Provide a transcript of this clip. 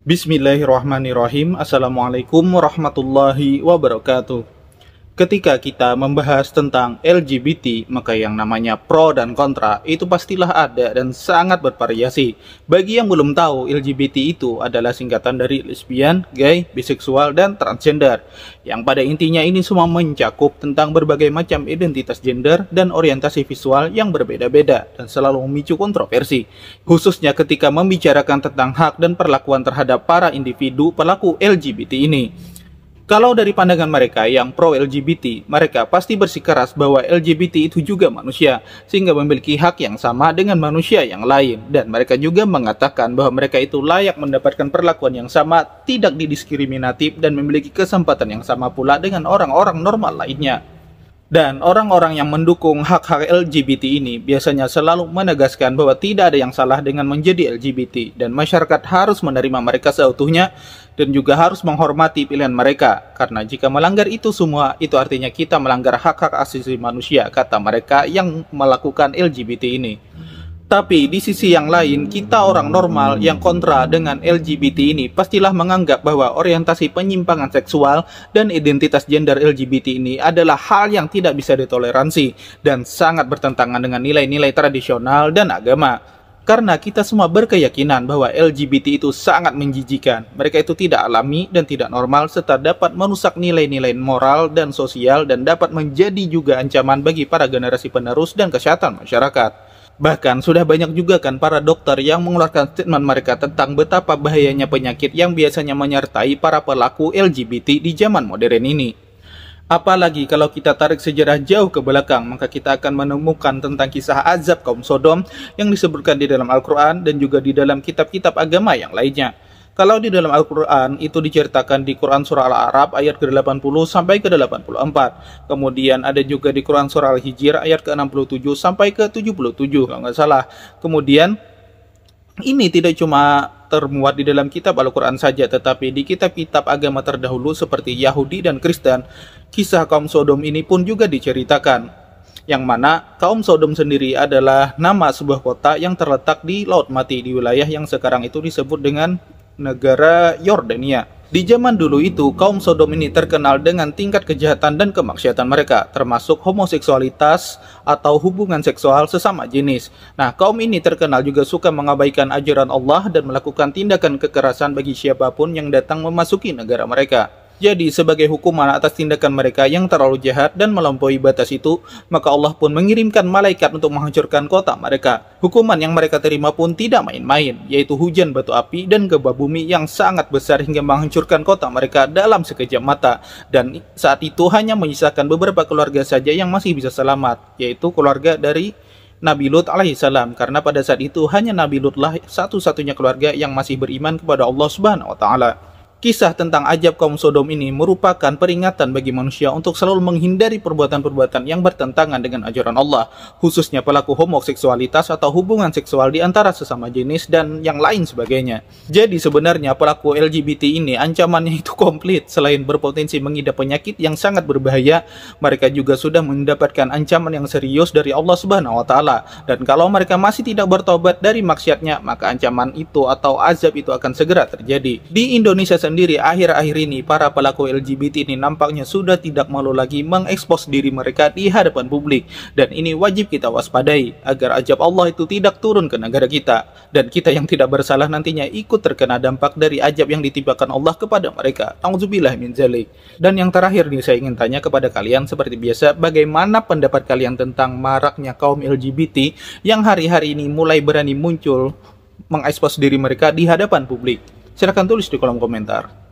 Bismillahirrahmanirrahim. Assalamualaikum warahmatullahi wabarakatuh. Ketika kita membahas tentang LGBT, maka yang namanya pro dan kontra itu pastilah ada dan sangat bervariasi. Bagi yang belum tahu, LGBT itu adalah singkatan dari lesbian, gay, biseksual, dan transgender. Yang pada intinya ini semua mencakup tentang berbagai macam identitas gender dan orientasi visual yang berbeda-beda dan selalu memicu kontroversi. Khususnya ketika membicarakan tentang hak dan perlakuan terhadap para individu pelaku LGBT ini. Kalau dari pandangan mereka yang pro-LGBT, mereka pasti bersikeras bahwa LGBT itu juga manusia, sehingga memiliki hak yang sama dengan manusia yang lain. Dan mereka juga mengatakan bahwa mereka itu layak mendapatkan perlakuan yang sama, tidak didiskriminatif, dan memiliki kesempatan yang sama pula dengan orang-orang normal lainnya. Dan orang-orang yang mendukung hak-hak LGBT ini biasanya selalu menegaskan bahwa tidak ada yang salah dengan menjadi LGBT dan masyarakat harus menerima mereka seutuhnya dan juga harus menghormati pilihan mereka. Karena jika melanggar itu semua, itu artinya kita melanggar hak-hak asasi manusia, kata mereka yang melakukan LGBT ini. Tapi di sisi yang lain, kita orang normal yang kontra dengan LGBT ini pastilah menganggap bahwa orientasi penyimpangan seksual dan identitas gender LGBT ini adalah hal yang tidak bisa ditoleransi dan sangat bertentangan dengan nilai-nilai tradisional dan agama. Karena kita semua berkeyakinan bahwa LGBT itu sangat menjijikan. Mereka itu tidak alami dan tidak normal serta dapat merusak nilai-nilai moral dan sosial dan dapat menjadi juga ancaman bagi para generasi penerus dan kesehatan masyarakat. Bahkan sudah banyak juga kan para dokter yang mengeluarkan statement mereka tentang betapa bahayanya penyakit yang biasanya menyertai para pelaku LGBT di zaman modern ini. Apalagi kalau kita tarik sejarah jauh ke belakang, maka kita akan menemukan tentang kisah azab kaum Sodom yang disebutkan di dalam Al-Quran dan juga di dalam kitab-kitab agama yang lainnya. Kalau di dalam Al-Quran itu diceritakan di Quran Surah Al-A'raf ayat ke-80 sampai ke-84. Kemudian ada juga di Quran Surah Al-Hijr ayat ke-67 sampai ke-77 kalau nggak salah. Kemudian ini tidak cuma termuat di dalam kitab Al-Quran saja, tetapi di kitab-kitab agama terdahulu seperti Yahudi dan Kristen. Kisah kaum Sodom ini pun juga diceritakan, yang mana kaum Sodom sendiri adalah nama sebuah kota yang terletak di Laut Mati di wilayah yang sekarang itu disebut dengan negara Yordania. Di zaman dulu itu, kaum Sodom ini terkenal dengan tingkat kejahatan dan kemaksiatan mereka, termasuk homoseksualitas atau hubungan seksual sesama jenis. Nah, kaum ini terkenal juga suka mengabaikan ajaran Allah dan melakukan tindakan kekerasan bagi siapapun yang datang memasuki negara mereka. Jadi sebagai hukuman atas tindakan mereka yang terlalu jahat dan melampaui batas itu, maka Allah pun mengirimkan malaikat untuk menghancurkan kota mereka. Hukuman yang mereka terima pun tidak main-main, yaitu hujan batu api dan gempa bumi yang sangat besar hingga menghancurkan kota mereka dalam sekejap mata. Dan saat itu hanya menyisakan beberapa keluarga saja yang masih bisa selamat, yaitu keluarga dari Nabi Lut alaihissalam, karena pada saat itu hanya Nabi Lut lah satu-satunya keluarga yang masih beriman kepada Allah Subhanahu wa Ta'ala. Kisah tentang ajab kaum Sodom ini merupakan peringatan bagi manusia untuk selalu menghindari perbuatan-perbuatan yang bertentangan dengan ajaran Allah, khususnya pelaku homoseksualitas atau hubungan seksual di antara sesama jenis dan yang lain sebagainya. Jadi sebenarnya pelaku LGBT ini ancamannya itu komplit. Selain berpotensi mengidap penyakit yang sangat berbahaya, mereka juga sudah mendapatkan ancaman yang serius dari Allah Subhanahu wa Ta'ala. Dan kalau mereka masih tidak bertobat dari maksiatnya, maka ancaman itu atau azab itu akan segera terjadi. Di Indonesia sendiri akhir-akhir ini para pelaku LGBT ini nampaknya sudah tidak malu lagi mengekspos diri mereka di hadapan publik, dan ini wajib kita waspadai agar azab Allah itu tidak turun ke negara kita dan kita yang tidak bersalah nantinya ikut terkena dampak dari azab yang ditimpakan Allah kepada mereka. Auzubillah min dzalik. Dan yang terakhir nih, saya ingin tanya kepada kalian seperti biasa, bagaimana pendapat kalian tentang maraknya kaum LGBT yang hari-hari ini mulai berani muncul mengekspos diri mereka di hadapan publik? Silahkan tulis di kolom komentar.